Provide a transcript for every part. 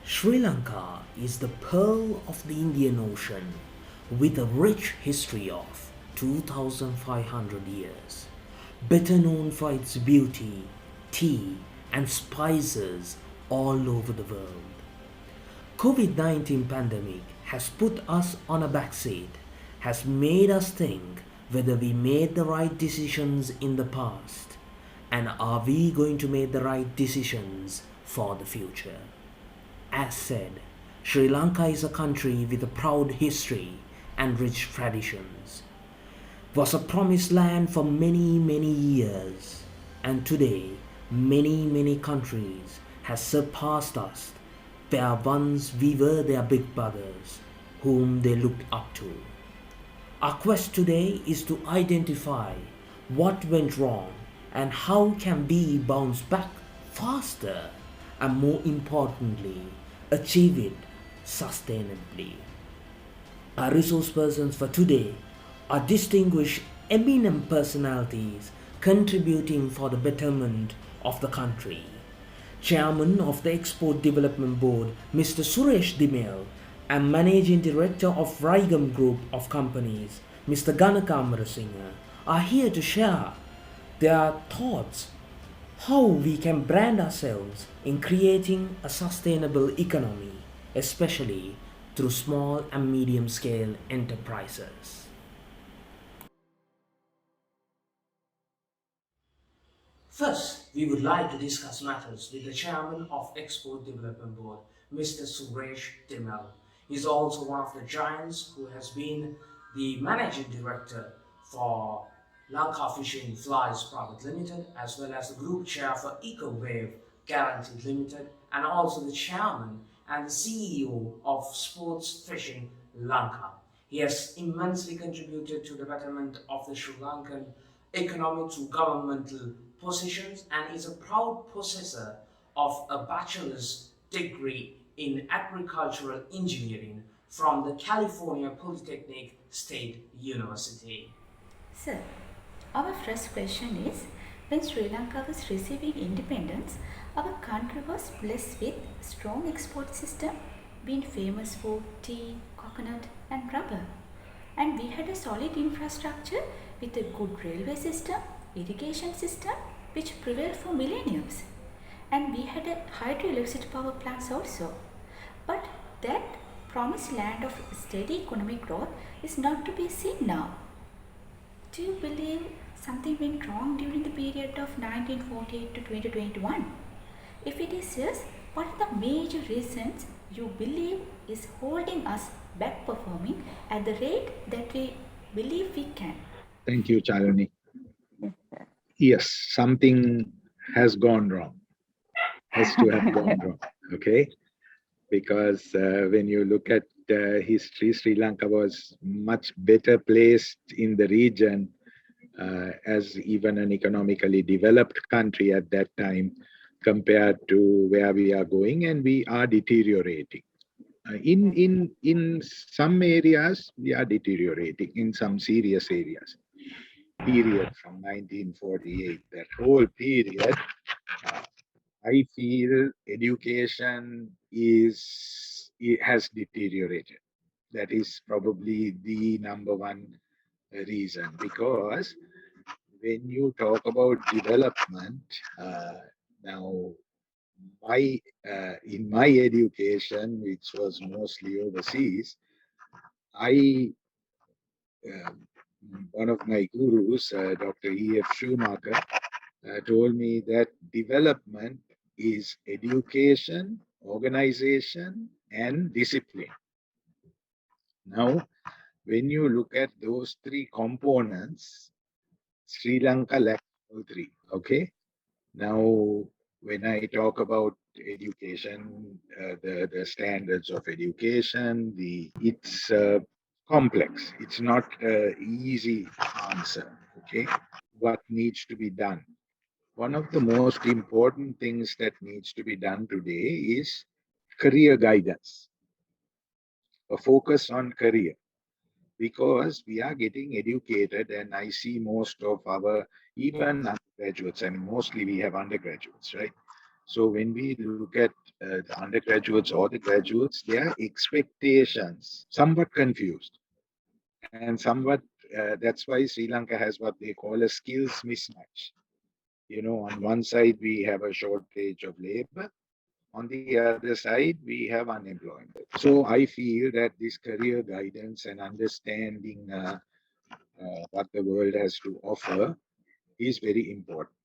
Sri Lanka is the pearl of the Indian Ocean with a rich history of 2500 years. Better known for its beauty, tea, and spices all over the world. COVID-19 pandemic has put us on a backseat, has made us think whether we made the right decisions in the past and are we going to make the right decisions for the future. As said, Sri Lanka is a country with a proud history and rich traditions. Was a promised land for many years, and today many countries has surpassed us where once we were their big brothers whom they looked up to. Our quest today is to identify what went wrong and how can we bounce back faster and more importantly achieve it sustainably. Our resource persons for today are distinguished eminent personalities contributing for the betterment of the country. Chairman of the Export Development Board, Mr. Suresh Dimel, and Managing Director of Raigam Group of Companies, Mr. Ganaka Amarasinghe, are here to share their thoughts how we can brand ourselves in creating a sustainable economy, especially through small and medium scale enterprises. First, we would like to discuss matters with the chairman of Export Development Board, Mr. Suresh Timel. He is also one of the giants who has been the managing director for Lanka Fishing Flies Private Limited, as well as the group chair for EcoWave Guaranteed Limited, and also the chairman and the CEO of Sports Fishing Lanka. He has immensely contributed to the betterment of the Sri Lankan economic to governmental positions and is a proud possessor of a bachelor's degree in agricultural engineering from the California Polytechnic State University. Sir, our first question is when Sri Lanka was receiving independence, our country was blessed with strong export system, being famous for tea, coconut and rubber. And we had a solid infrastructure with a good railway system, irrigation system which prevailed for millenniums. And we had a hydroelectric power plants also. But that promised land of steady economic growth is not to be seen now. Do you believe something went wrong during the period of 1948 to 2021? If it is yes, what are the major reasons you believe is holding us back performing at the rate that we believe we can? Thank you, Chalani. Yes, something has gone wrong, has to have gone wrong, okay? Because when you look at history, Sri Lanka was much better placed in the region as even an economically developed country at that time compared to where we are going, and we are deteriorating. In some areas, we are deteriorating in some serious areas. Period from 1948, that whole period, I feel education it has deteriorated. That is probably the number one reason, because when you talk about development, now my in my education, which was mostly overseas, I one of my gurus, Dr. E.F. Schumacher, told me that development is education, organization, and discipline. Now, when you look at those three components, Sri Lanka lacks all three. Okay. Now, when I talk about education, the standards of education, it's complex. It's not an easy answer. Okay, what needs to be done? One of the most important things that needs to be done today is career guidance, a focus on career, because we are getting educated, and I see most of our even undergraduates. I mean, mostly we have undergraduates, right? So when we look at the undergraduates or the graduates, their expectations somewhat confused, and somewhat that's why Sri Lanka has what they call a skills mismatch. On one side we have a shortage of labor, on the other side we have unemployment. So I feel that this career guidance and understanding what the world has to offer is very important.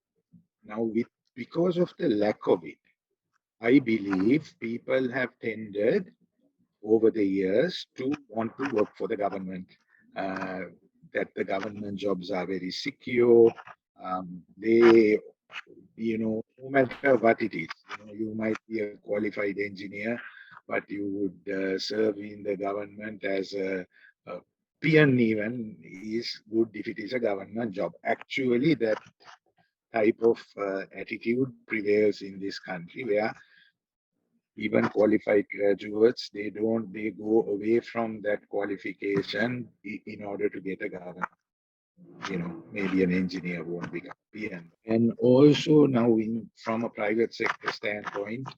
Now, because of the lack of it, I believe people have tended over the years to want to work for the government, uh, that the government jobs are very secure. They, no matter what it is, you might be a qualified engineer, but you would serve in the government as a peon even is good if it is a government job. Actually, that type of attitude prevails in this country where even qualified graduates, they go away from that qualification in order to get a government. Maybe an engineer won't become PM. And also now from a private sector standpoint,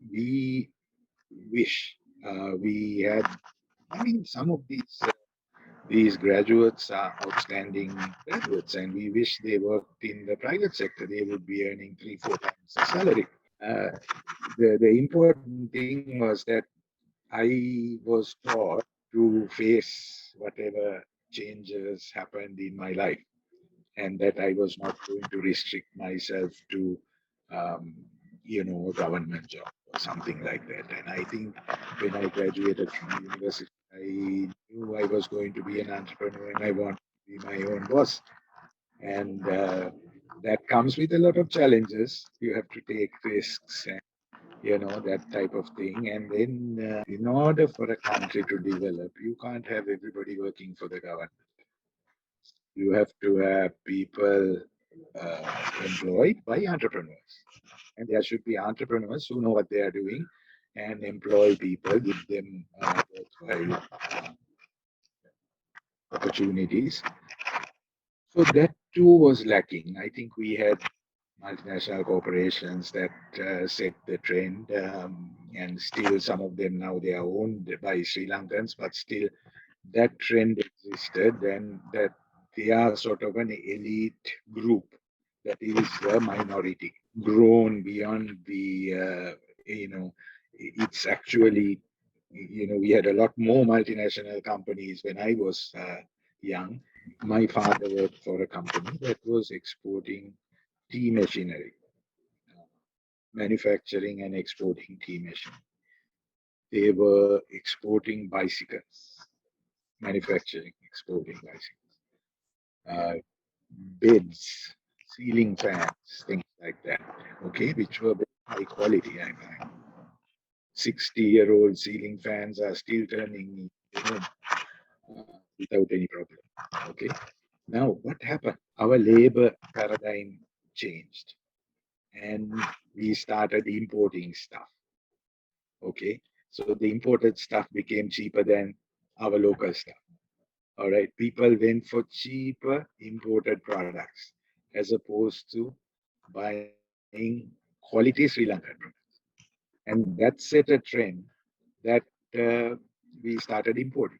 we wish we had, I mean, some of these graduates are outstanding graduates, and we wish they worked in the private sector. They would be earning 3-4 times the salary. Uh, the important thing was that I was taught to face whatever changes happened in my life, and that I was not going to restrict myself to, a government job or something like that. And I think when I graduated from university, I knew I was going to be an entrepreneur and I wanted to be my own boss. And that comes with a lot of challenges. You have to take risks and that type of thing. And then, in order for a country to develop, you can't have everybody working for the government. You have to have people employed by entrepreneurs. And there should be entrepreneurs who know what they are doing and employ people, give them worthwhile opportunities. So that too was lacking. I think we had multinational corporations that set the trend, and still some of them now they are owned by Sri Lankans, but still that trend existed, and that they are sort of an elite group that is a minority, grown beyond the, it's actually, we had a lot more multinational companies when I was young. My father worked for a company that was exporting tea machinery, manufacturing and exporting tea machinery. They were exporting bicycles, manufacturing, exporting bicycles, beds, ceiling fans, things like that, okay, which were very high quality, I find. 60-year-old ceiling fans are still turning without any problem, okay. Now, what happened? Our labor paradigm changed and we started importing stuff, okay. So the imported stuff became cheaper than our local stuff. All right, people went for cheaper imported products as opposed to buying quality Sri Lankan products. And that set a trend that we started importing.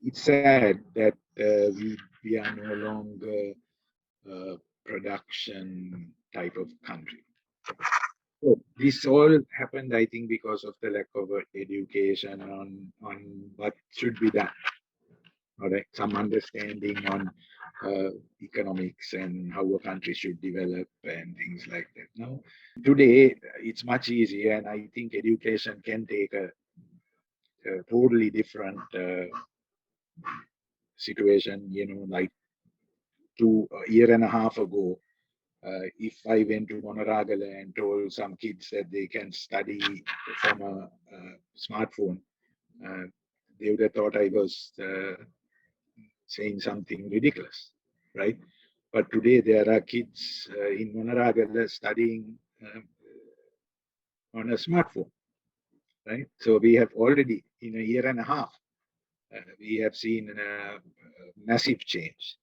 It's sad that we are no longer a production type of country. So this all happened, I think, because of the lack of education on what should be done. All right, some understanding on economics and how a country should develop and things like that. Now, today it's much easier, and I think education can take a totally different situation. Like a year and a half ago, if I went to Monaragala and told some kids that they can study from a smartphone, uh, they would have thought I was saying something ridiculous, right? But today there are kids in Monaragala studying on a smartphone, right? So we have already, in a year and a half, we have seen a massive change.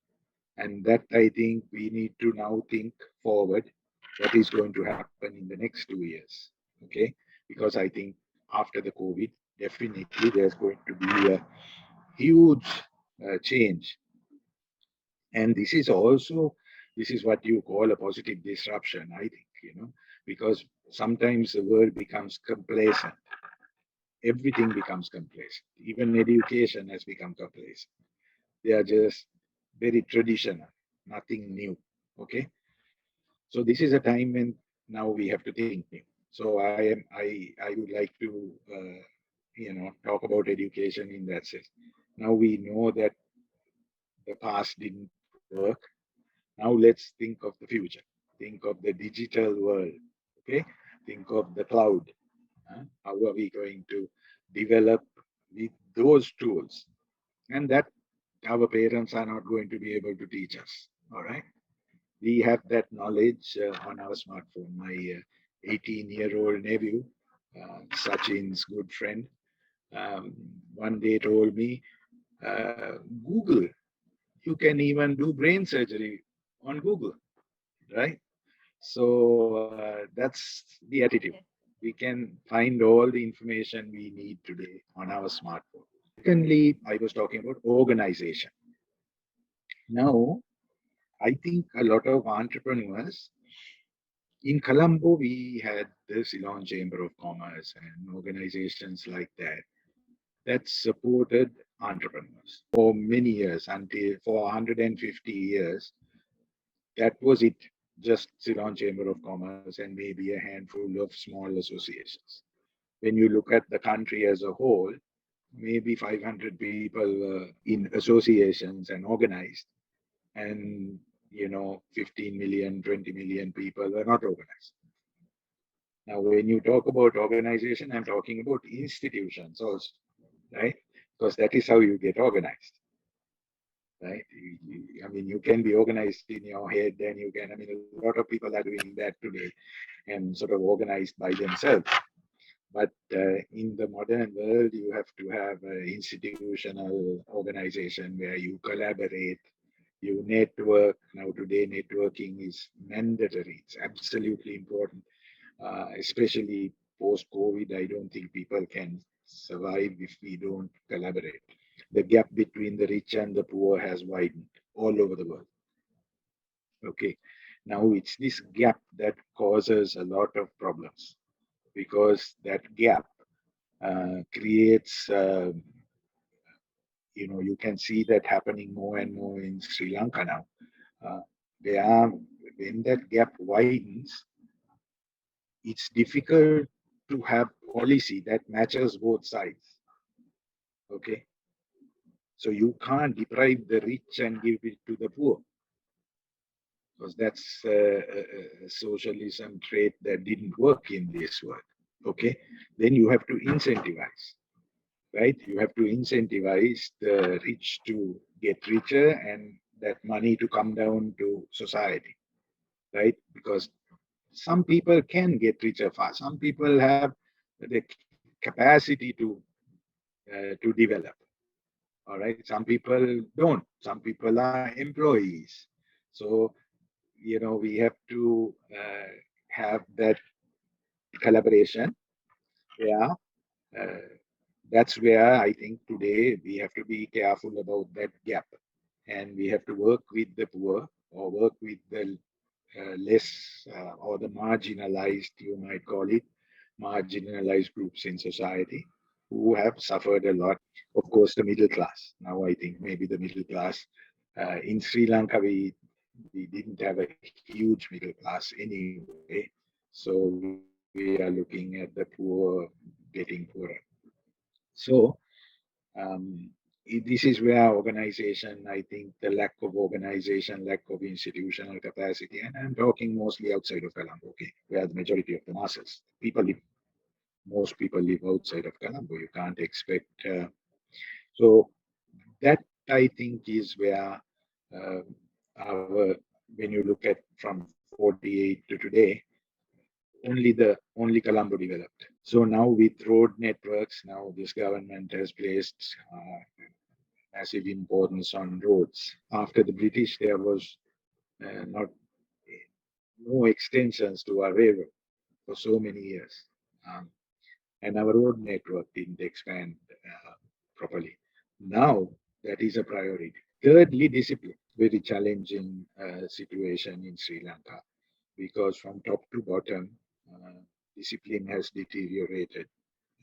And that I think we need to now think forward what is going to happen in the next 2 years. Okay, because I think after the COVID, definitely there's going to be a huge change, and this is what you call a positive disruption. I think, because sometimes the world becomes complacent. Everything becomes complacent. Even education has become complacent. They are just very traditional, nothing new. Okay, so this is a time when now we have to think new. So I would like to talk about education in that sense. Now we know that the past didn't work. Now let's think of the future. Think of the digital world. Okay, think of the cloud. How are we going to develop with those tools? And that our parents are not going to be able to teach us. All right, we have that knowledge on our smartphone. My 18-year-old nephew, Sachin's good friend, um, one day told me, Google, you can even do brain surgery on Google, right? So that's the attitude. We can find all the information we need today on our smartphone. Secondly, I was talking about organization. Now, I think a lot of entrepreneurs in Colombo, we had the Ceylon Chamber of Commerce and organizations like that that supported entrepreneurs for many years, until for 150 years. That was it, just Ceylon Chamber of Commerce and maybe a handful of small associations. When you look at the country as a whole, maybe 500 people were in associations and organized, and 15 million, 20 million people were not organized. Now, when you talk about organization, I'm talking about institutions also, right? Because that is how you get organized, right? I mean, you can be organized in your head, and you can, I mean, a lot of people are doing that today and sort of organized by themselves. But in the modern world, you have to have an institutional organization where you collaborate, you network. Now, today, networking is mandatory, it's absolutely important. Especially post COVID, I don't think people can survive if we don't collaborate. The gap between the rich and the poor has widened all over the world. Okay. Now it's this gap that causes a lot of problems, because that gap creates, you can see that happening more and more in Sri Lanka now. Uh, when that gap widens, it's difficult to have policy that matches both sides. Okay, so you can't deprive the rich and give it to the poor, because that's a socialism trait that didn't work in this world. Okay, then you have to incentivize, right? You have to incentivize the rich to get richer and that money to come down to society, right? Because some people can get richer fast. Some people have the capacity to develop. All right. Some people don't. Some people are employees. So we have to have that collaboration. Yeah. Uh, that's where I think today we have to be careful about that gap, and we have to work with the poor, or work with the less or the marginalized, you might call it, marginalized groups in society who have suffered a lot. Of course, the middle class. Now, I think maybe the middle class in Sri Lanka, we didn't have a huge middle class anyway. So we are looking at the poor getting poorer. So this is where organization, I think the lack of organization, lack of institutional capacity, and I'm talking mostly outside of Colombo, okay, where the majority of the masses, most people live outside of Colombo. You can't expect. So that, I think, is where uh, our, when you look at from 48 to today, only Colombo developed. So now with road networks, now this government has placed massive importance on roads. After the British, there was not no extensions to our railroad for so many years. Um, and our road network didn't expand properly. Now that is a priority. Thirdly, discipline. Very challenging situation in Sri Lanka because from top to bottom, discipline has deteriorated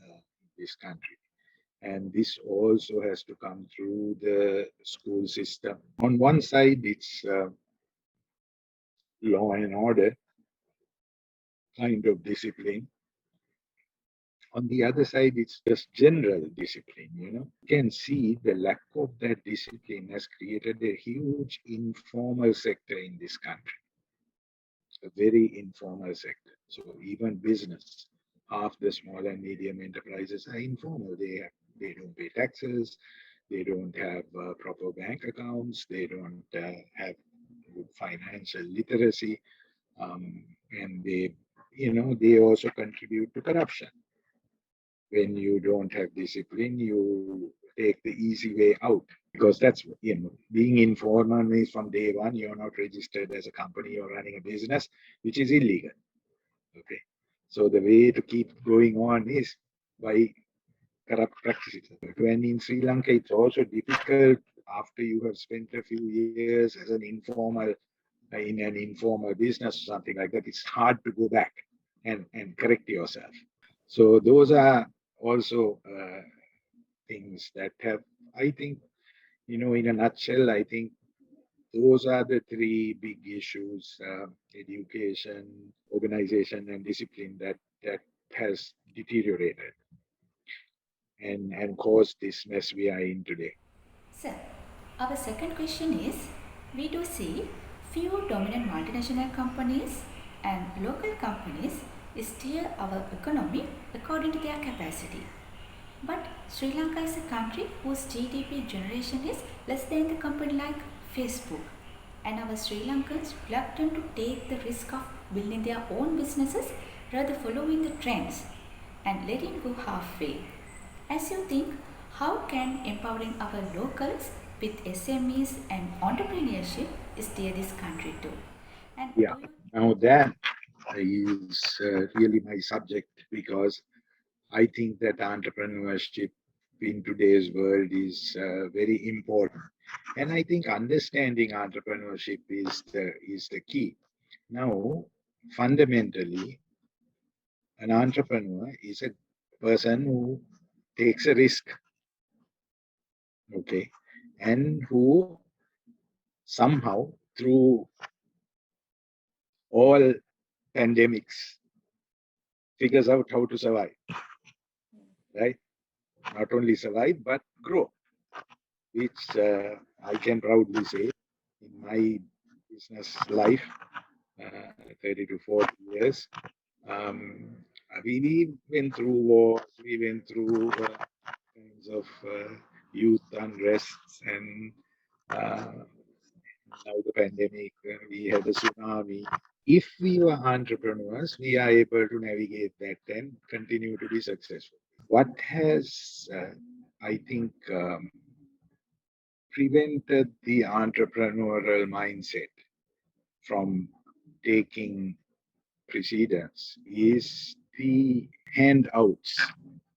in this country. And this also has to come through the school system. On one side, it's law and order kind of discipline. On the other side, it's just general discipline. You can see the lack of that discipline has created a huge informal sector in this country, a very informal sector. So even business, half the small and medium enterprises are informal. They don't pay taxes, they don't have proper bank accounts, they don't have good financial literacy, and they also contribute to corruption. When you don't have discipline, you take the easy way out because that's being informal means from day one you're not registered as a company, you're running a business, which is illegal. Okay, so the way to keep going on is by corrupt practices. When in Sri Lanka, it's also difficult after you have spent a few years as an informal in an informal business or something like that. It's hard to go back and correct yourself. So those are also things that have, I think, in a nutshell, I think those are the three big issues: education, organization, and discipline that has deteriorated and caused this mess we are in today. Sir, our second question is, we do see few dominant multinational companies and local companies steer our economy according to their capacity. But Sri Lanka is a country whose GDP generation is less than the company like Facebook. And our Sri Lankans reluctant to take the risk of building their own businesses, rather following the trends and letting go halfway. As you think, how can empowering our locals with SMEs and entrepreneurship steer this country too? And Yeah. do you Now that is really my subject because I think that entrepreneurship in today's world is very important, and I think understanding entrepreneurship is the key. Now, fundamentally, an entrepreneur is a person who takes a risk, okay, and who somehow through all pandemics figures out how to survive, right? Not only survive but grow, which I can proudly say in my business life, 30 to 40 years. Um, we went through wars, we went through kinds of youth unrests, and now the pandemic, we had a tsunami. If we were entrepreneurs, we are able to navigate that and continue to be successful. What has, I think, prevented the entrepreneurial mindset from taking precedence is the handouts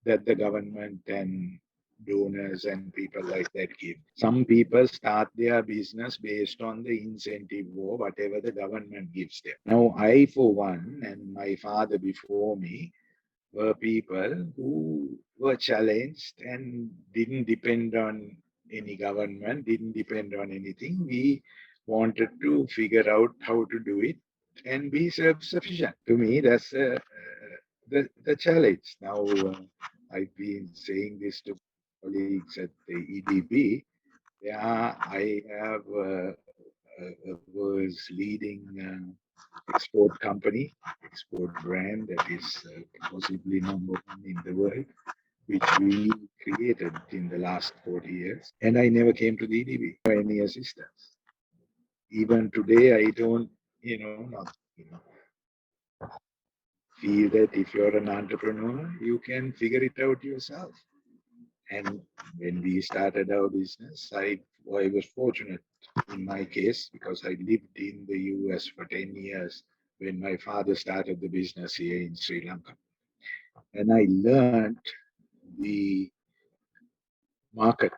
that the government and donors and people like that give. Some people start their business based on the incentive or whatever the government gives them. Now, I, for one, and my father before me, were people who were challenged and didn't depend on any government, didn't depend on anything. We wanted to figure out how to do it and be self-sufficient. To me, that's the challenge. Now, I've been saying this to colleagues at the EDB. Yeah, I have a world's leading export company, export brand that is possibly number one in the world, which we created in the last 40 years. And I never came to the EDB for any assistance. Even today, I don't, not, feel that if you're an entrepreneur, you can figure it out yourself. And when we started our business, I was fortunate in my case because I lived in the US for 10 years when my father started the business here in Sri Lanka. And I learned the market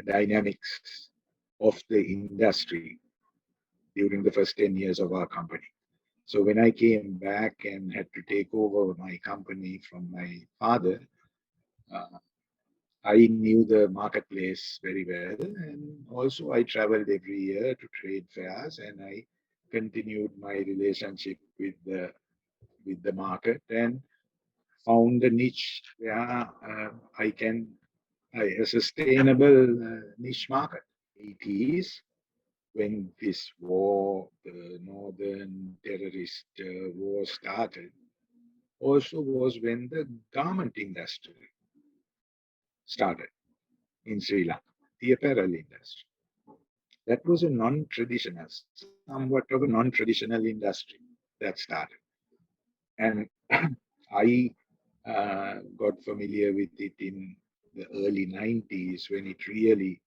dynamics of the industry during the first 10 years of our company. So when I came back and had to take over my company from my father, uh, I knew the marketplace very well. And also I traveled every year to trade fairs, and I continued my relationship with the market and found a niche where a sustainable niche market. It is when this war, the northern terrorist war started, also was when the garment industry started in Sri Lanka, the apparel industry. That was a non-traditional, somewhat of a non-traditional industry that started. And I got familiar with it in the early 90s when it really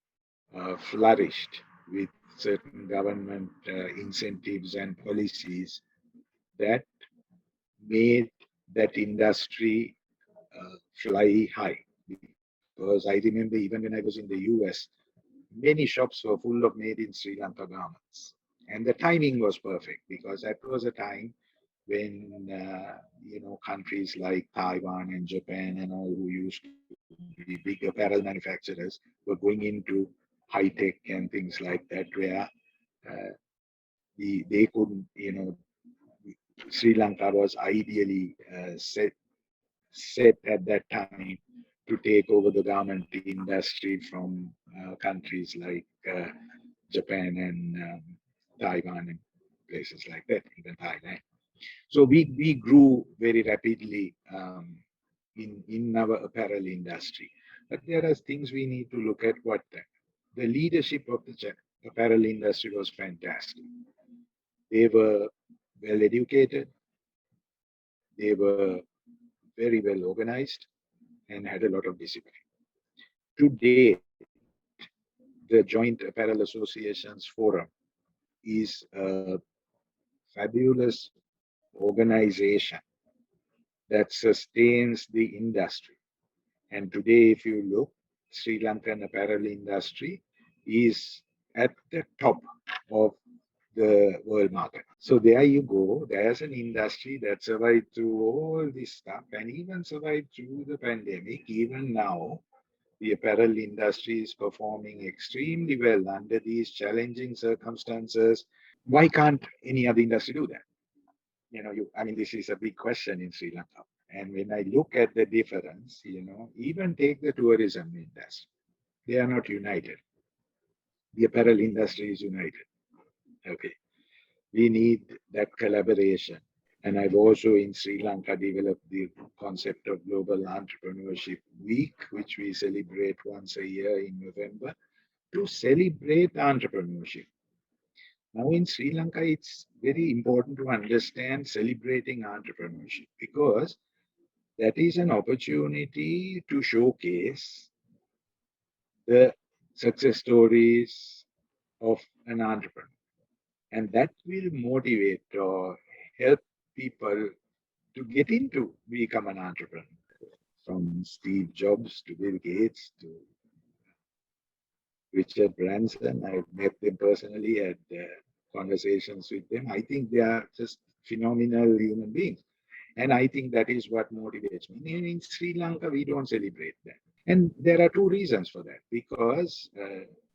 flourished with certain government incentives and policies that made that industry fly high. Because I remember even when I was in the US, many shops were full of made in Sri Lanka garments. And the timing was perfect because that was a time when countries like Taiwan and Japan and all who used to be big apparel manufacturers were going into high tech and things like that, where uh, they couldn't, Sri Lanka was ideally set at that time to take over the garment industry from countries like Japan and Taiwan and places like that, even Thailand. So we grew very rapidly in our apparel industry. But there are things we need to look at. What the leadership of the apparel industry was fantastic. They were well educated, they were very well organized, and had a lot of discipline. To date, the Joint Apparel Associations Forum is a fabulous organization that sustains the industry. And today, if you look, Sri Lankan apparel industry is at the top of the world market. So there you go. There's an industry that survived through all this stuff and even survived through the pandemic. Even now, the apparel industry is performing extremely well under these challenging circumstances. Why can't any other industry do that? I mean, this is a big question in Sri Lanka. And when I look at the difference, even take the tourism industry, they are not united. The apparel industry is united. Okay. We need that collaboration. And I've also in Sri Lanka developed the concept of Global Entrepreneurship Week, which we celebrate once a year in November, to celebrate entrepreneurship. Now in Sri Lanka, it's very important to understand celebrating entrepreneurship because that is an opportunity to showcase the success stories of an entrepreneur. And that will motivate or help people to get into become an entrepreneur. From Steve Jobs to Bill Gates to Richard Branson, I've met them personally, had conversations with them. I think they are just phenomenal human beings. And I think that is what motivates me. And in Sri Lanka, we don't celebrate that. And there are two reasons for that. Because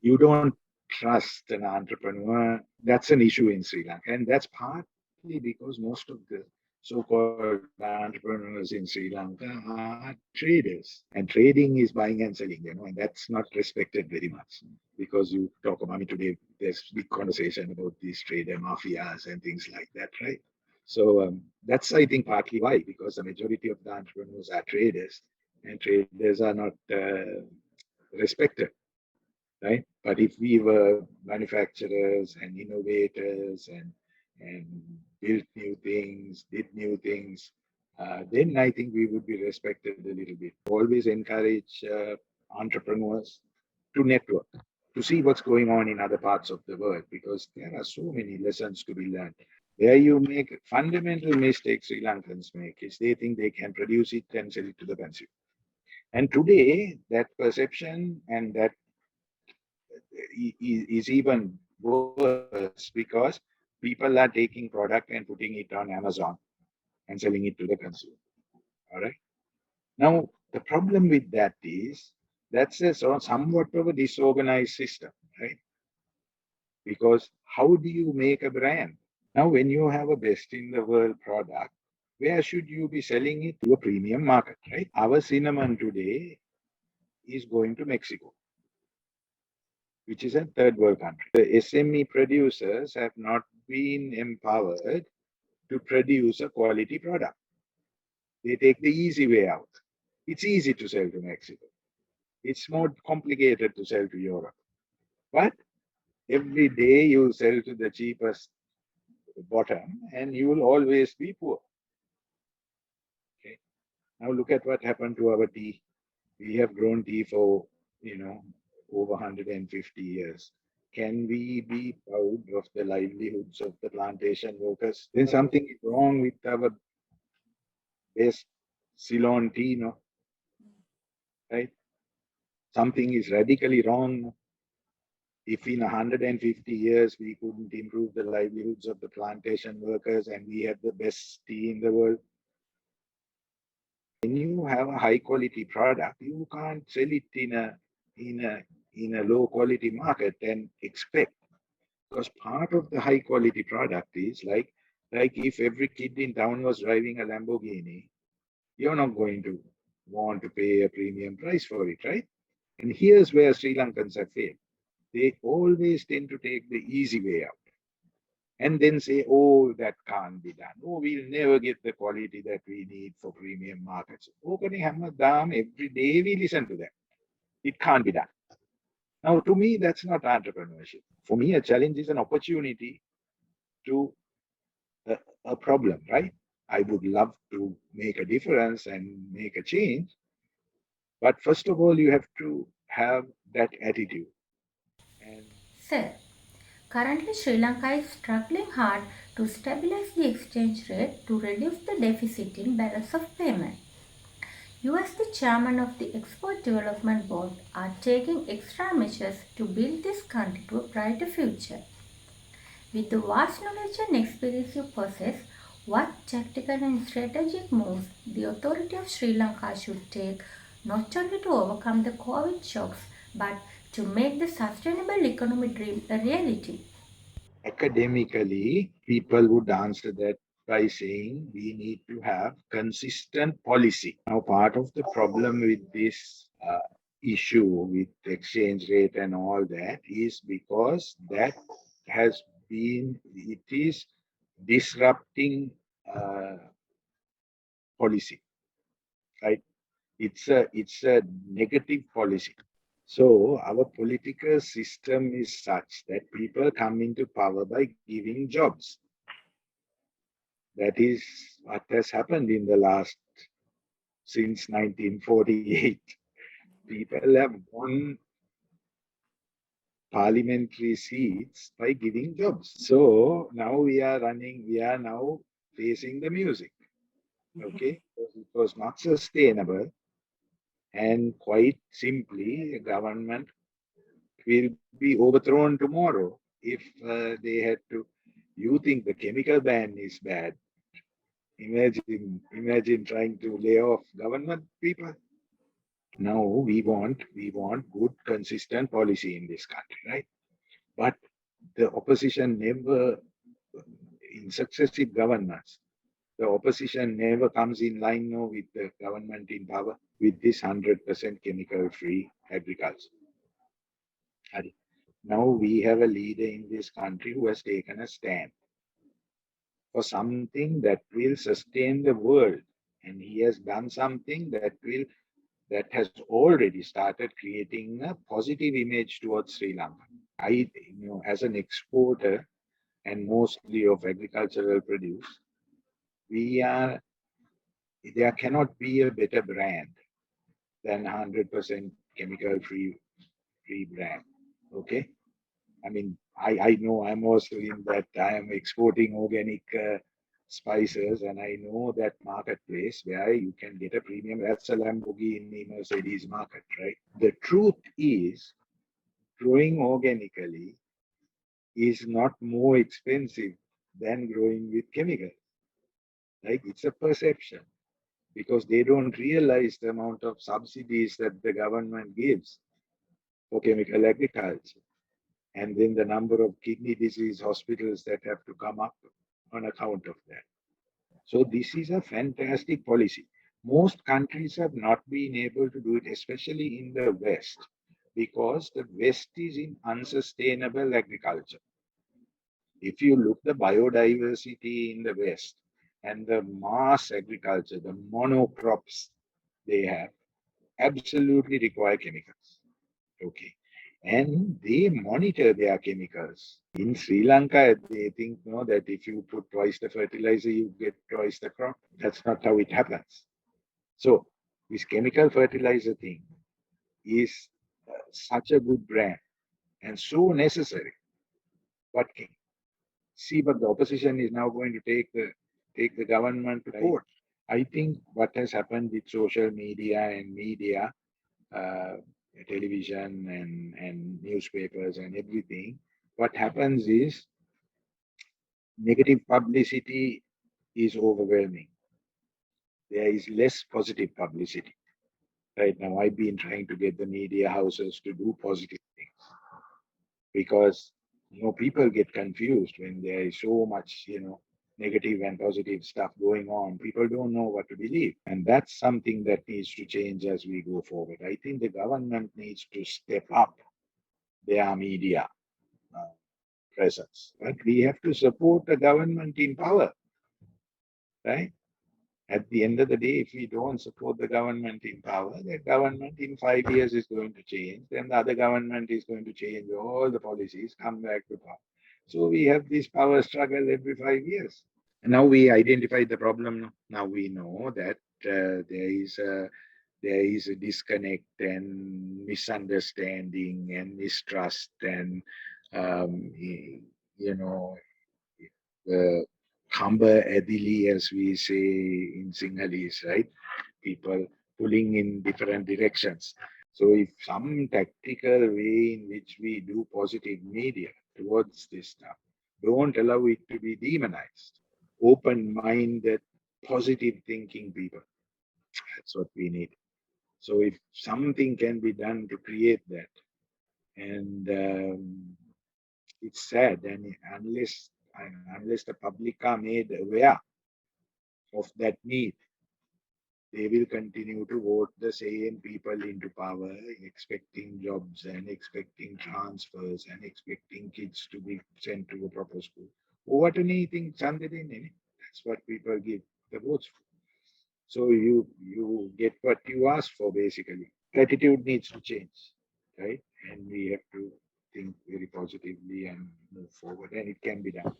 you don't trust an entrepreneur. That's an issue in Sri Lanka. And that's partly because most of the so-called entrepreneurs in Sri Lanka are traders. And trading is buying and selling, and that's not respected very much. Because you talk about, I mean, today there's big conversation about these trader mafias and things like that, right? So that's, I think, partly why, because the majority of the entrepreneurs are traders, and traders are not respected, right? But if we were manufacturers and innovators and built new things, did new things, then I think we would be respected a little bit. Always encourage entrepreneurs to network, to see what's going on in other parts of the world, because there are so many lessons to be learned. Where you make fundamental mistake Sri Lankans make is they think they can produce it and sell it to the consumer. And today, that perception and that is even worse because people are taking product and putting it on Amazon and selling it to the consumer. All right. Now, the problem with that is that's a somewhat of a disorganized system, right? Because how do you make a brand? Now, when you have a best in the world product, where should you be selling it to a premium market, right? Our cinnamon today is going to Mexico, which is a third world country. The SME producers have not been empowered to produce a quality product. They take the easy way out. It's easy to sell to Mexico. It's more complicated to sell to Europe. But every day you sell to the cheapest bottom and you will always be poor. Okay. Now look at what happened to our tea. We have grown tea for, over 150 years. Can we be proud of the livelihoods of the plantation workers? Then something is wrong with our best Ceylon tea, no? Right? Something is radically wrong. If in 150 years we couldn't improve the livelihoods of the plantation workers and we have the best tea in the world, when you have a high quality product, you can't sell it in a low quality market and expect, because part of the high quality product is like if every kid in town was driving a Lamborghini, you're not going to want to pay a premium price for it, right? And here's where Sri Lankans have failed. They always tend to take the easy way out and then say, oh, that can't be done. Oh, we'll never get the quality that we need for premium markets. Every day we listen to that. It can't be done. Now, to me, that's not entrepreneurship. For me, a challenge is an opportunity to a problem, right? I would love to make a difference and make a change. But first of all, you have to have that attitude. And Sir, currently Sri Lanka is struggling hard to stabilize the exchange rate to reduce the deficit in balance of payment. You, as the chairman of the Export Development Board, are taking extra measures to build this country to a brighter future. With the vast knowledge and experience you possess, what tactical and strategic moves the authority of Sri Lanka should take not only to overcome the COVID shocks but to make the sustainable economy dream a reality? academically, people would answer that by saying we need to have consistent policy. Now, part of the problem with this issue with exchange rate and all that is because that it is disrupting uh, policy, right? It's a negative policy. So our political system is such that people come into power by giving jobs. That is what has happened in the last, since 1948. People have won parliamentary seats by giving jobs. So now we are now facing the music. Okay. It was not sustainable. And quite simply, the government will be overthrown tomorrow if they had to. You think the chemical ban is bad? Imagine trying to lay off government people. Now we want good, consistent policy in this country, right? But the opposition never, in successive governments, the opposition never comes in line now with the government in power with this 100% chemical-free agriculture. Now we have a leader in this country who has taken a stand for something that will sustain the world. And he has done something that has already started creating a positive image towards Sri Lanka. As an exporter and mostly of agricultural produce, there cannot be a better brand than 100% chemical free brand. Okay. I mean, I know I'm also in that I am exporting organic spices, and I know that marketplace where you can get a premium. That's a Lamborghini Mercedes market, right? The truth is, growing organically is not more expensive than growing with chemicals. Like, it's a perception because they don't realize the amount of subsidies that the government gives for chemical agriculture. And then the number of kidney disease hospitals that have to come up on account of that. So this is a fantastic policy. Most countries have not been able to do it, especially in the West, because the West is in unsustainable agriculture. If you look the biodiversity in the West and the mass agriculture, the monocrops they have, absolutely require chemicals. Okay. And they monitor their chemicals. In Sri Lanka, they think no, that if you put twice the fertilizer, you get twice the crop. That's not how it happens. So this chemical fertilizer thing is such a good brand and so necessary. But see, but the opposition is now going to take the government to court. I think what has happened with social media and media, uh, television and newspapers and everything, what happens is negative publicity is overwhelming. There is less positive publicity. Right now, I've been trying to get the media houses to do positive things because people get confused when there is so much negative and positive stuff going on. People don't know what to believe, and that's something that needs to change as we go forward. I think the government needs to step up their media presence, but we have to support the government in power, right? At the end of the day, if we don't support the government in power, the government in 5 years is going to change. Then the other government is going to change all the policies, come back to power. So we have this power struggle every 5 years. And now we identified the problem. Now we know that there is a disconnect and misunderstanding and mistrust and you know Khamba Adili, as we say in Sinhalese, right? People pulling in different directions. So if some tactical way in which we do positive media towards this stuff, don't allow it to be demonized. Open-minded, positive thinking people. That's what we need. So if something can be done to create that, and it's sad, and unless the public are made aware of that need, they will continue to vote the same people into power, expecting jobs and expecting transfers and expecting kids to be sent to a proper school. What anything, that's what people give the votes for. So you get what you ask for, basically. Attitude needs to change, right? And we have to think very positively and move forward, and it can be done.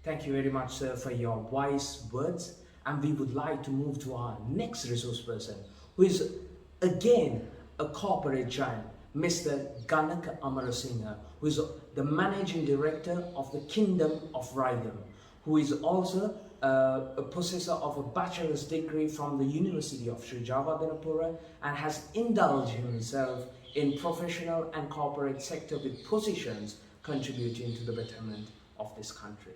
Thank you very much, sir, for your wise words. And we would like to move to our next resource person, who is again a corporate giant, Mr. Ganak Amarasinghe, who is the managing director of the Kingdom of Rhythm, who is also a possessor of a bachelor's degree from the University of Sri Jawadhanapura and has indulged himself in professional and corporate sector with positions contributing to the betterment of this country.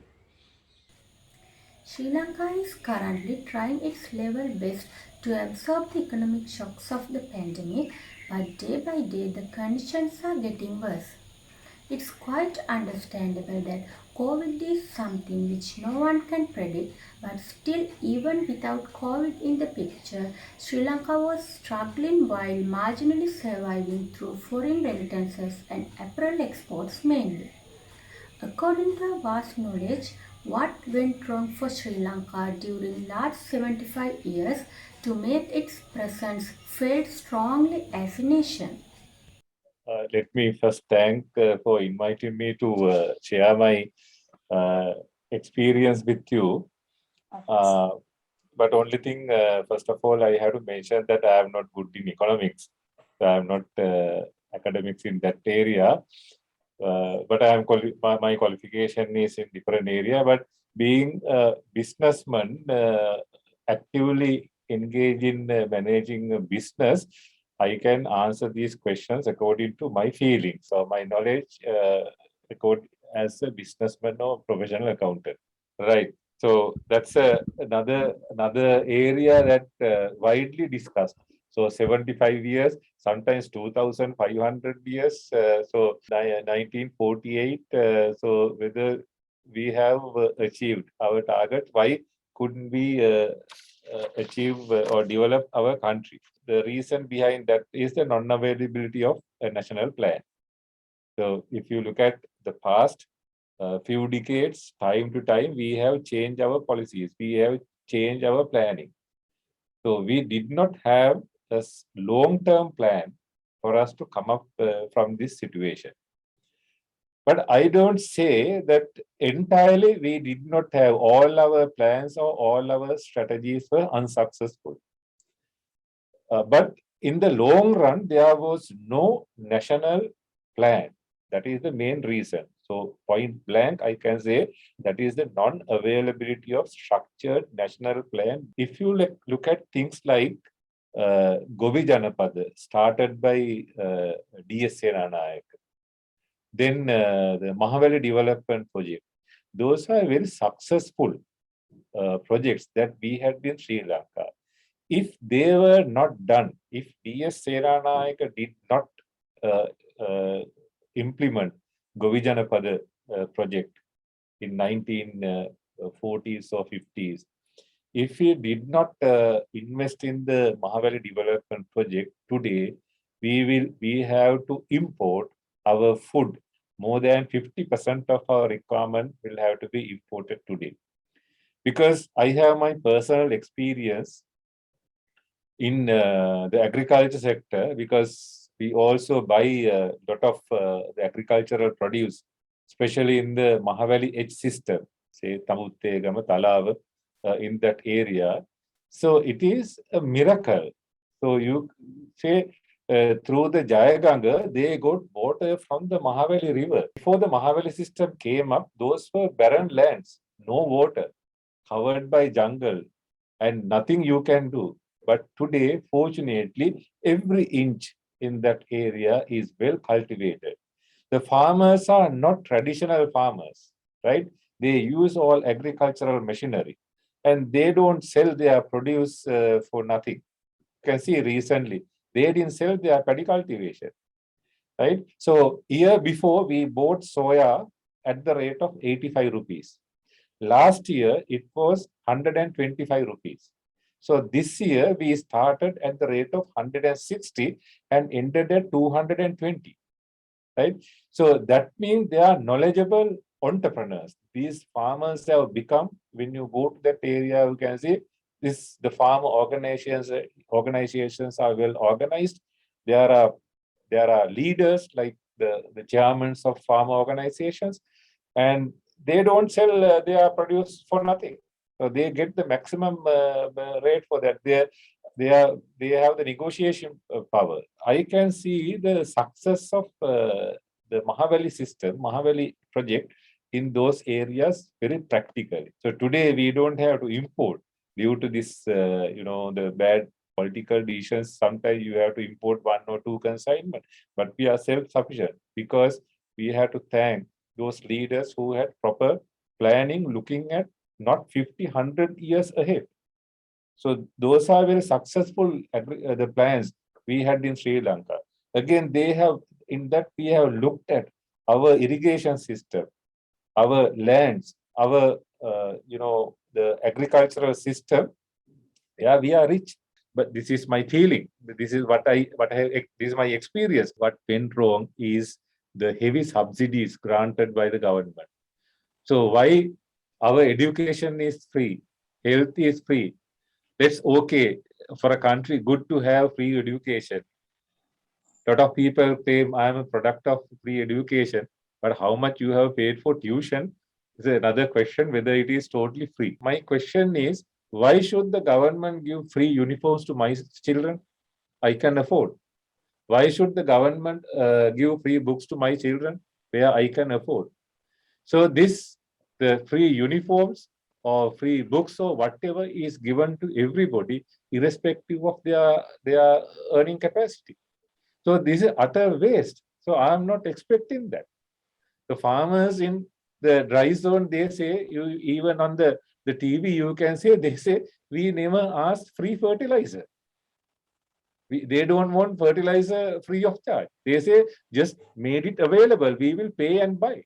Sri Lanka is currently trying its level best to absorb the economic shocks of the pandemic, but day by day the conditions are getting worse. It's quite understandable that COVID is something which no one can predict, but still, even without COVID in the picture, Sri Lanka was struggling while marginally surviving through foreign remittances and apparel exports mainly. According to our vast knowledge, what went wrong for Sri Lanka during last 75 years to make its presence felt strongly as a nation? Let me first thank for inviting me to share my experience with you. But only thing, first of all, I have to mention that I am not good in economics. So I am not academics in that area. but my qualification is in different area. But being a businessman, actively engaged in managing a business, I can answer these questions according to my feelings or my knowledge, as a businessman or professional accountant. Right. So that's another area that widely discussed. So 75 years, sometimes 2,500 years. So 1948. So whether we have achieved our target, why couldn't we achieve or develop our country? The reason behind that is the non-availability of a national plan. So if you look at the past few decades, time to time, we have changed our policies. We have changed our planning. So we did not have a long-term plan for us to come up from this situation. But I don't say that entirely we did not have all our plans or all our strategies were unsuccessful. But in the long run, there was no national plan. That is the main reason. So point blank, I can say that is the non-availability of structured national plan. If you look at things like Govi Janapada, started by D.S. Senanayake, then the Mahaveli Development Project, those are very successful projects that we had in Sri Lanka. If they were not done, if D.S. Senanayake did not implement Govi Janapada project in 1940s or 50s, if he did not invest in the Mahaveli Development Project today, we have to import our food. More than 50% of our requirement will have to be imported today. Because I have my personal experience in the agriculture sector, because we also buy a lot of the agricultural produce, especially in the Mahaveli Edge system, say Tamuttegama, Talava, in that area. So it is a miracle. So you say through the Jayaganga, they got water from the Mahaveli river. Before the Mahaveli system came up, those were barren lands, no water, covered by jungle, and nothing you can do. But today, fortunately, every inch in that area is well cultivated. The farmers are not traditional farmers, right? They use all agricultural machinery, and they don't sell their produce for nothing. You can see recently, they didn't sell their paddy cultivation, right? So year before, we bought soya at the rate of 85 rupees. Last year, it was 125 rupees. So this year, we started at the rate of 160 and ended at 220, right? So that means they are knowledgeable entrepreneurs. These farmers have become, when you go to that area, you can see the farm organizations are well organized. There are leaders like the chairmen of farm organizations, and they don't sell their produce for nothing. So they get the maximum rate for that. They have the negotiation power. I can see the success of the Mahaveli system, Mahaveli project in those areas very practically. So today we don't have to import due to this, the bad political decisions. Sometimes you have to import 1 or 2 consignment, but we are self-sufficient because we have to thank those leaders who had proper planning, looking at not 50, 100 years ahead. So those are very successful the plans we had in Sri Lanka. Again, we have looked at our irrigation system, our lands, our the agricultural system. Yeah, we are rich, but this is my feeling. This is this is my experience. What went wrong is the heavy subsidies granted by the government. So why our education is free, health is free. That's okay for a country, good to have free education. A lot of people claim I am a product of free education, but how much you have paid for tuition is another question, whether it is totally free. My question is, why should the government give free uniforms to my children? I can afford. Why should the government give free books to my children where I can afford. So the free uniforms or free books or whatever is given to everybody, irrespective of their earning capacity. So this is utter waste. So I'm not expecting that. The farmers in the dry zone, they say, even on the TV, you can say, they say, we never asked free fertilizer. They don't want fertilizer free of charge. They say, just made it available. We will pay and buy.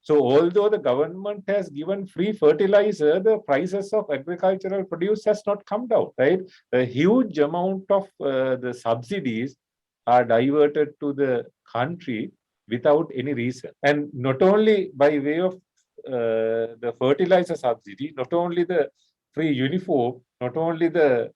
So although the government has given free fertilizer, the prices of agricultural produce has not come down, right? A huge amount of the subsidies are diverted to the country without any reason. And not only by way of the fertilizer subsidy, not only the free uniform, not only the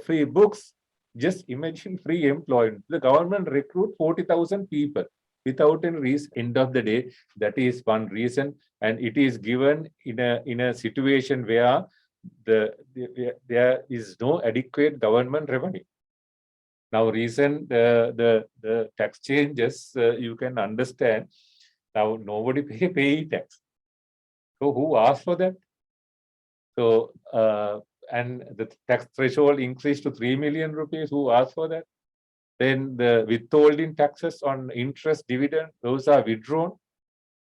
free books, just imagine free employment. The government recruit 40,000 people without any reason. End of the day, that is one reason, and it is given in a situation where there is no adequate government revenue. Now, recent the tax changes, you can understand. Now nobody pay tax. So who asked for that? So and the tax threshold increased to 3 million rupees. Who asked for that? Then the withholding taxes on interest, dividend, those are withdrawn.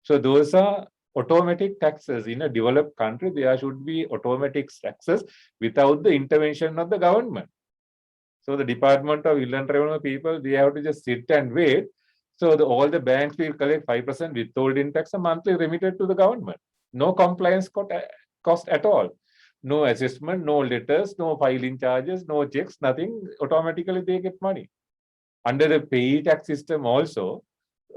So those are automatic taxes. In a developed country, there should be automatic taxes without the intervention of the government. So the Department of Inland Revenue people, they have to just sit and wait. So all the banks will collect 5% withholding tax a monthly remitted to the government. No compliance cost at all. No assessment, no letters, no filing charges, no checks, nothing. Automatically they get money. Under the payee tax system also,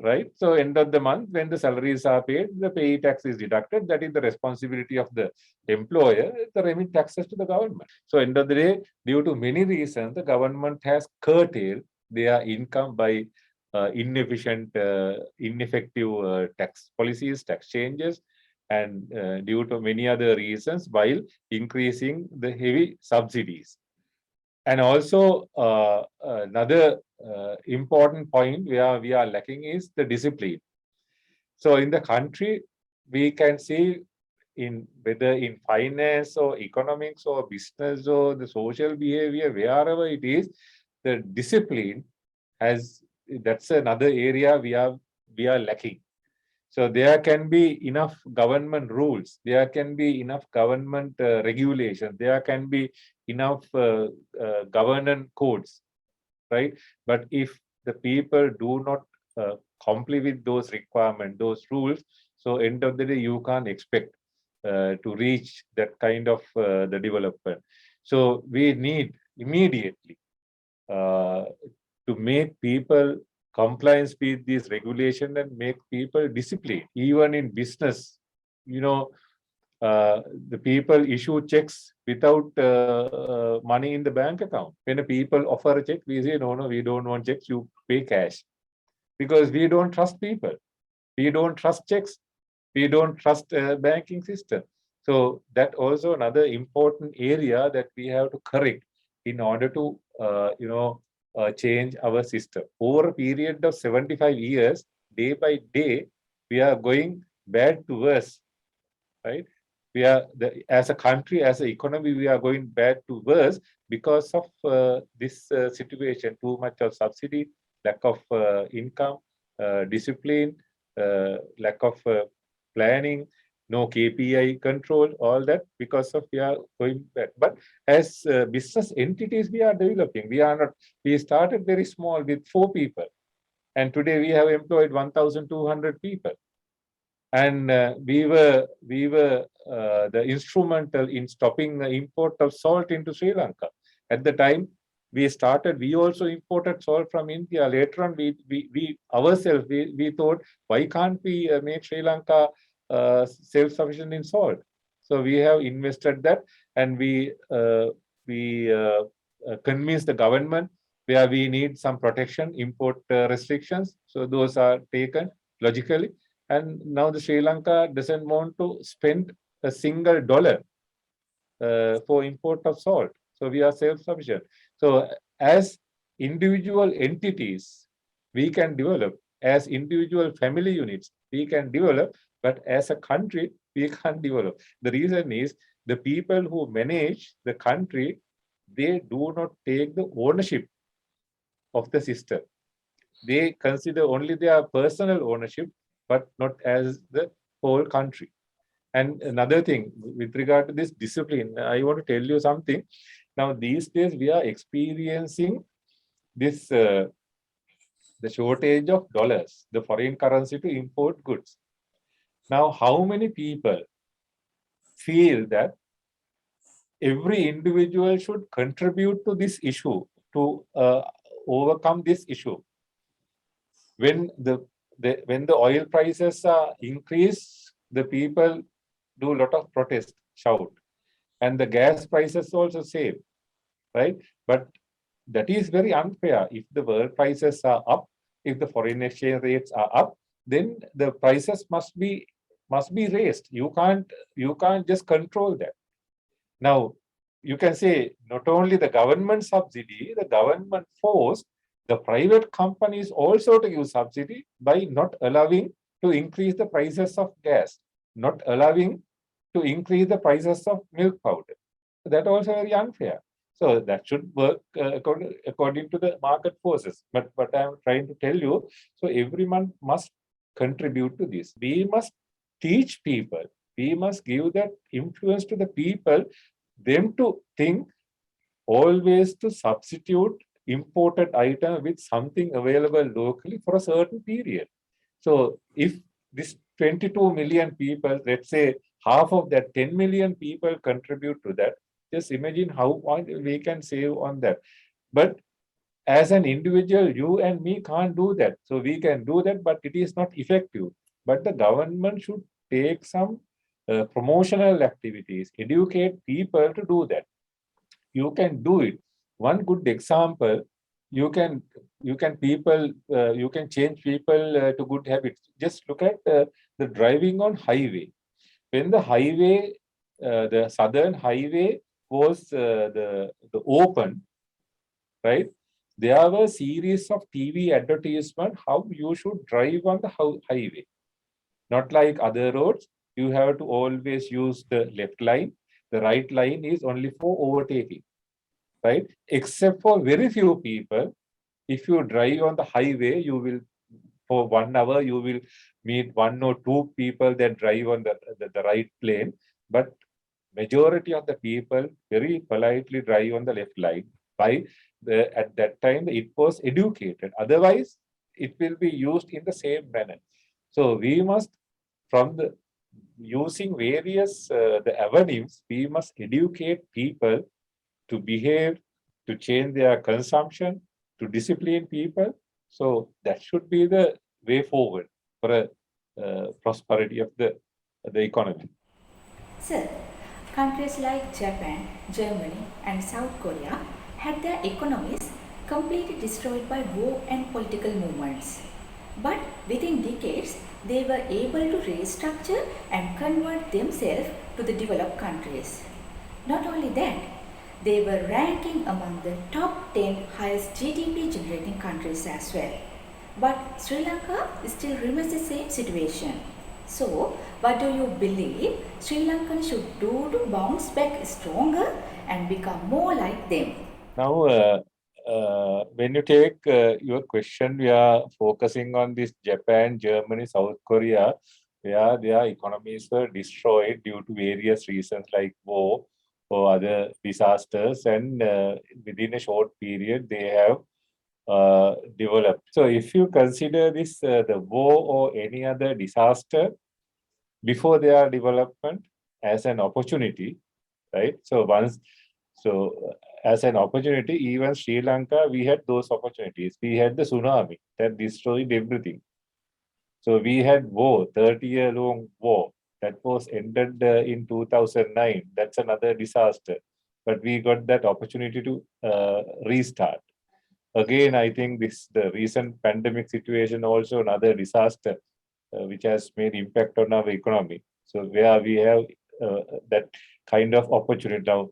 right? So end of the month, when the salaries are paid, the payee tax is deducted. That is the responsibility of the employer, the remit taxes to the government. So end of the day, due to many reasons, the government has curtailed their income by inefficient, ineffective tax policies, tax changes, and due to many other reasons, while increasing the heavy subsidies. And also another important point where we are lacking is the discipline. So in the country, we can see in whether in finance or economics or business or the social behavior, wherever it is, the discipline that's another area we are lacking. So there can be enough government rules, there can be enough government regulations, there can be enough governance codes, right? But if the people do not comply with those requirements, those rules, so end of the day, you can't expect to reach that kind of the development. So we need immediately to make people compliance with this regulation and make people disciplined. Even in business, the people issue checks without money in the bank account. When people offer a check, we say, no, we don't want checks, you pay cash. Because we don't trust people. We don't trust checks. We don't trust banking system. So that also another important area that we have to correct in order to, change our system. Over a period of 75 years, day by day, we are going bad to worse, right? We are, as a country, as an economy, we are going bad to worse because of this situation. Too much of subsidy, lack of income, discipline, lack of planning, no KPI control, all that because of we are going back. But as business entities, we are developing. We started very small with 4 people. And today we have employed 1,200 people. And we were the instrumental in stopping the import of salt into Sri Lanka. At the time we started, we also imported salt from India. Later on, we ourselves, we thought, why can't we make Sri Lanka self-sufficient in salt? So we have invested that, and we convinced the government where we need some protection, import restrictions. So those are taken logically. And now the Sri Lanka doesn't want to spend a single dollar for import of salt. So we are self-sufficient. So as individual entities, we can develop. as individual family units, we can develop, but as a country, we can't develop. The reason is the people who manage the country, they do not take the ownership of the system. They consider only their personal ownership, but not as the whole country. And another thing, with regard to this discipline, I want to tell you something. Now, these days, we are experiencing this the shortage of dollars, the foreign currency to import goods. Now, how many people feel that every individual should contribute to this issue to overcome this issue? When the oil prices are increased, the people do a lot of protest, shout, and the gas prices also same, right? But that is very unfair. If the world prices are up, if the foreign exchange rates are up, then the prices must be raised. You can't just control that. Now, you can say not only the government subsidy, the government forced the private companies also to use subsidy by not allowing to increase the prices of gas, not allowing to increase the prices of milk powder. That also very unfair. So that should work according to the market forces. But what I'm trying to tell you, so everyone must contribute to this. We must teach people. We must give that influence to the people, them to think always to substitute imported item with something available locally for a certain period. So if this 22 million people, let's say half of that 10 million people contribute to that, just imagine how we can save on that. But as an individual, you and me can't do that. So we can do that, but it is not effective. But the government should take some promotional activities, educate people to do that. You can do it. One good example, you can change people to good habits. Just look at the driving on highway. When the highway, the southern highway was the open, right? There were a series of TV advertisement how you should drive on the highway. Not like other roads, you have to always use the left line. The right line is only for overtaking, right? Except for very few people, if you drive on the highway, you will, for 1 hour, you will meet 1 or 2 people that drive on the right lane. But majority of the people very politely drive on the left line. At that time, it was educated. Otherwise, it will be used in the same manner. So we must, from the using various the avenues, we must educate people to behave, to change their consumption, to discipline people. So that should be the way forward for a prosperity of the economy. Sir, countries like Japan, Germany, and South Korea had their economies completely destroyed by war and political movements. But within decades, they were able to restructure and convert themselves to the developed countries. Not only that, they were ranking among the top 10 highest GDP generating countries as well. But Sri Lanka still remains the same situation. So, what do you believe Sri Lankans should do to bounce back stronger and become more like them? Now, when you take your question, we are focusing on this Japan, Germany, South Korea, where their economies were destroyed due to various reasons like war or other disasters, and within a short period they have developed. So if you consider this the war or any other disaster before their development as an opportunity, right? So as an opportunity, even Sri Lanka, we had those opportunities. We had the tsunami that destroyed everything. So we had war, 30-year-long war that was ended in 2009. That's another disaster. But we got that opportunity to restart. Again, I think the recent pandemic situation also another disaster which has made impact on our economy. So where we have that kind of opportunity now.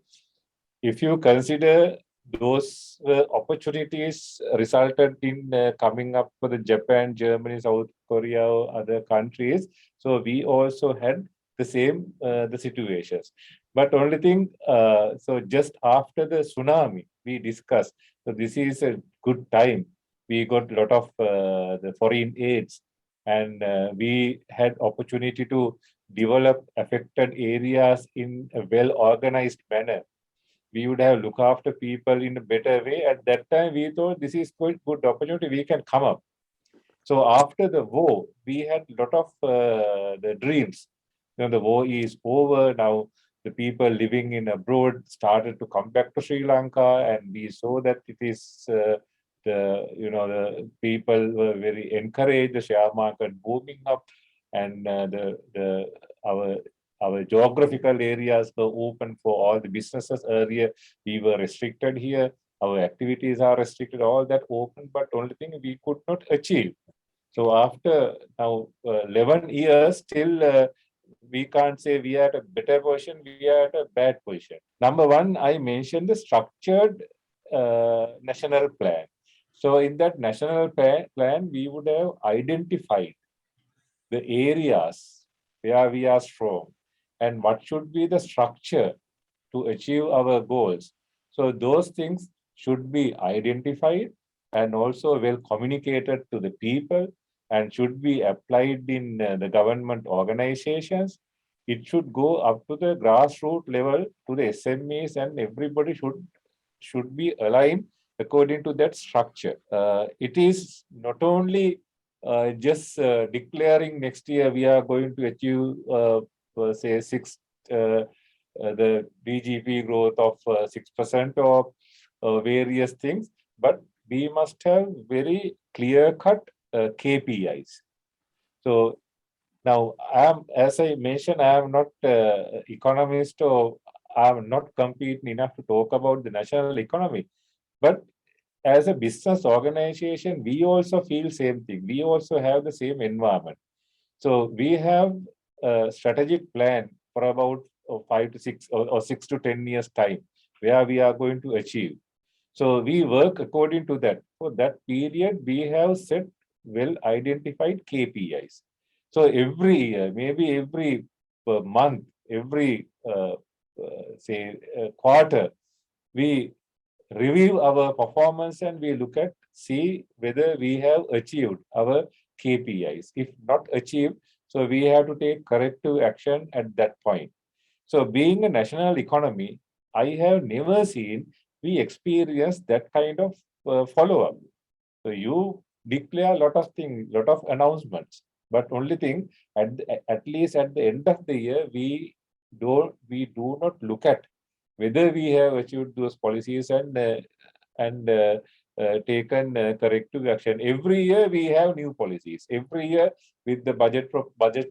If you consider those opportunities resulted in coming up with the Japan, Germany, South Korea, or other countries. So we also had the same the situations. But only thing, so just after the tsunami, we discussed. So this is a good time. We got a lot of the foreign aids, and we had opportunity to develop affected areas in a well-organized manner. We would have look after people in a better way. At that time, we thought this is good opportunity. We can come up. So after the war, we had a lot of the dreams. The war is over now. The people living in abroad started to come back to Sri Lanka, and we saw that it is the people were very encouraged. The share market booming up, and our geographical areas were open for all the businesses. Earlier, we were restricted here. Our activities are restricted. All that open, but only thing we could not achieve. So after now 11 years, still we can't say we are at a better position, we are at a bad position. Number one, I mentioned the structured national plan. So in that national plan, we would have identified the areas where we are strong and what should be the structure to achieve our goals. So those things should be identified and also well communicated to the people and should be applied in the government organizations. It should go up to the grassroots level to the SMEs, and everybody should be aligned according to that structure. It is not only just declaring next year we are going to achieve say the GDP growth of 6% or various things, but we must have very clear-cut KPIs. So now, as I mentioned, I am not economist, or I am not competent enough to talk about the national economy. But as a business organization, we also feel same thing. We also have the same environment. So we have a strategic plan for about 5 to 6 or 6 to 10 years time where we are going to achieve. So we work according to that. For that period, we have set well-identified KPIs. So every year, maybe every month, every quarter, we review our performance and we look at, see whether we have achieved our KPIs. If not achieved, so we have to take corrective action at that point. So being a national economy, I have never seen we experience that kind of follow-up. So you declare a lot of things, lot of announcements, but only thing at least at the end of the year, we do not look at whether we have achieved those policies and taken corrective action. Every year we have new policies. Every year with the budget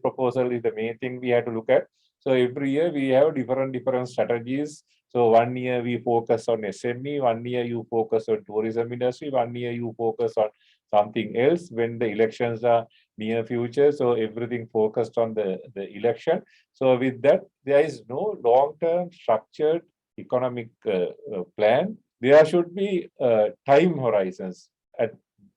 proposal is the main thing we have to look at. So every year we have different strategies. So 1 year we focus on SME, 1 year you focus on tourism industry, 1 year you focus on something else when the elections are near future. So everything focused on the election. So with that, there is no long-term structured economic plan. There should be time horizons. At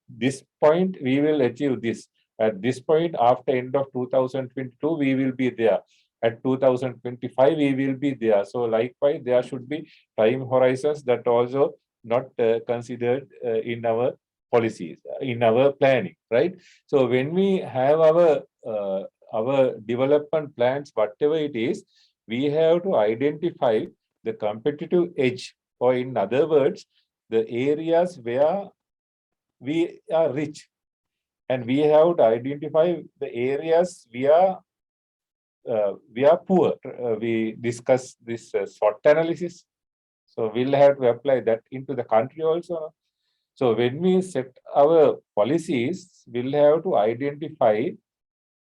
this point, we will achieve this. At this point, after end of 2022, we will be there. At 2025, we will be there. So likewise, there should be time horizons that also not considered in our policies, in our planning, right? So when we have our development plans, whatever it is, we have to identify the competitive edge, or in other words, the areas where we are rich, and we have to identify the areas we are poor. We discuss this SWOT analysis, so we'll have to apply that into the country also. So when we set our policies, we'll have to identify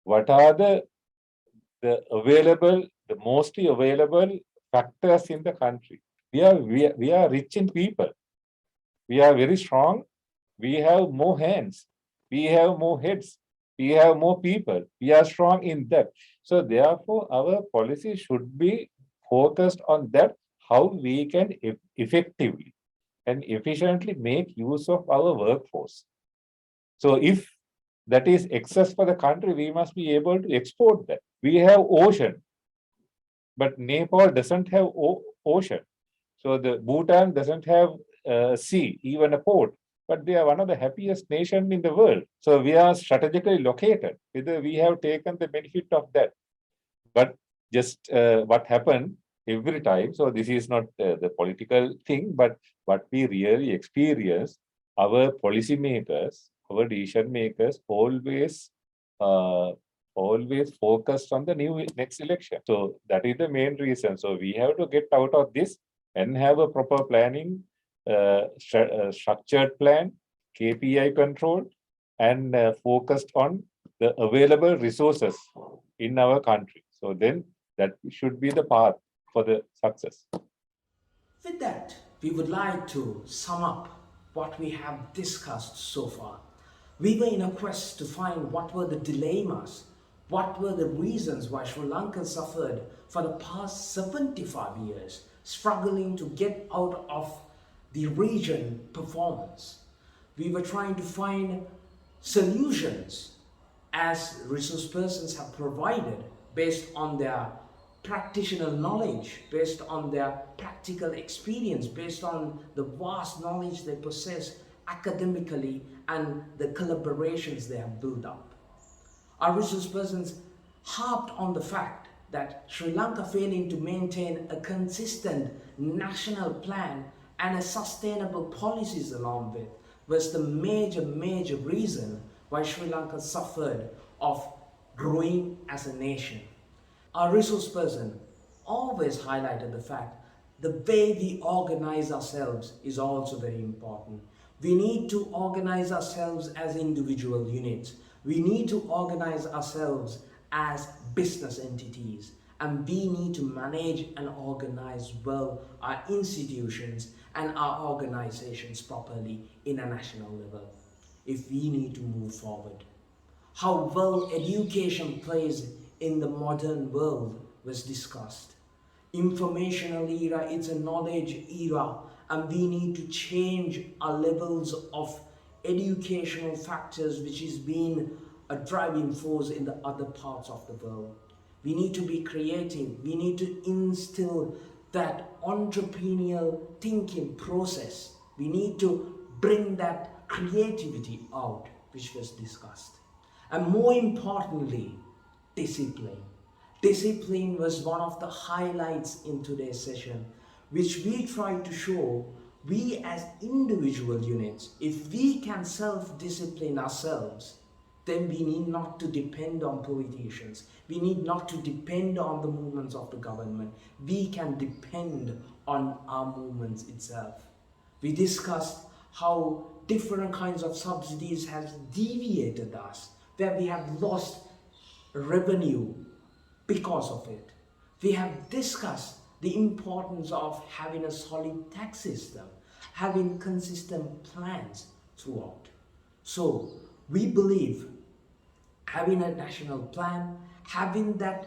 what are the mostly available factors in the country. We are rich in people. We are very strong. We have more hands. We have more heads. We have more people. We are strong in that. So therefore, our policy should be focused on that, how we can effectively and efficiently make use of our workforce. So if that is excess for the country, we must be able to export that. We have ocean, but Nepal doesn't have ocean. So the Bhutan doesn't have sea, even a port, but they are one of the happiest nations in the world. So we are strategically located. Whether we have taken the benefit of that, but just what happened every time. So this is not the political thing, but what we really experience, our policymakers, our decision makers always focused on the next election. So that is the main reason. So we have to get out of this and have a proper planning, structured plan, KPI control, and focused on the available resources in our country. So then that should be the path for the success. With that, we would like to sum up what we have discussed so far. We were in a quest to find what were the dilemmas, what were the reasons why Sri Lanka suffered for the past 75 years, struggling to get out of the region performance. We were trying to find solutions as resource persons have provided based on their practitioner knowledge, based on their practical experience, based on the vast knowledge they possess academically and the collaborations they have built up. Our resource persons harped on the fact that Sri Lanka failing to maintain a consistent national plan and a sustainable policies along with was the major reason why Sri Lanka suffered of growing as a nation. Our resource person always highlighted the fact the way we organize ourselves is also very important. We need to organize ourselves as individual units. We need to organize ourselves as business entities, and we need to manage and organize well our institutions and our organizations properly in a national level if we need to move forward. How well education plays in the modern world was discussed. Informational era, it's a knowledge era, and we need to change our levels of educational factors which is being a driving force in the other parts of the world. We need to be creative. We need to instill that entrepreneurial thinking process. We need to bring that creativity out, which was discussed. And more importantly, discipline. Discipline was one of the highlights in today's session, which we tried to show we as individual units, if we can self-discipline ourselves, then we need not to depend on politicians. We need not to depend on the movements of the government. We can depend on our movements itself. We discussed how different kinds of subsidies have deviated us, where we have lost revenue because of it. We have discussed the importance of having a solid tax system, having consistent plans throughout. So we believe having a national plan, having that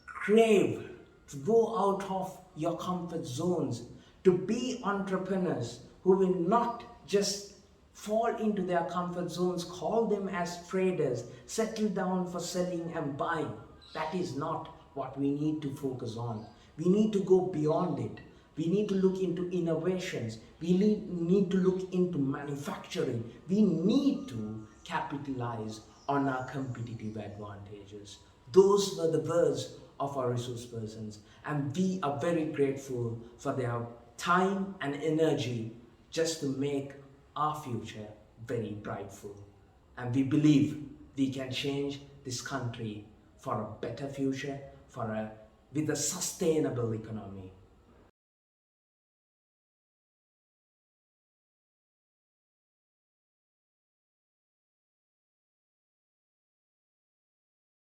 crave to go out of your comfort zones, to be entrepreneurs who will not just fall into their comfort zones, call them as traders, settle down for selling and buying. That is not what we need to focus on. We need to go beyond it. We need to look into innovations. We need to look into manufacturing. We need to capitalize on our competitive advantages. Those were the words of our resource persons, and we are very grateful for their time and energy just to make our future very brightful. And we believe we can change this country for a better future, with a sustainable economy.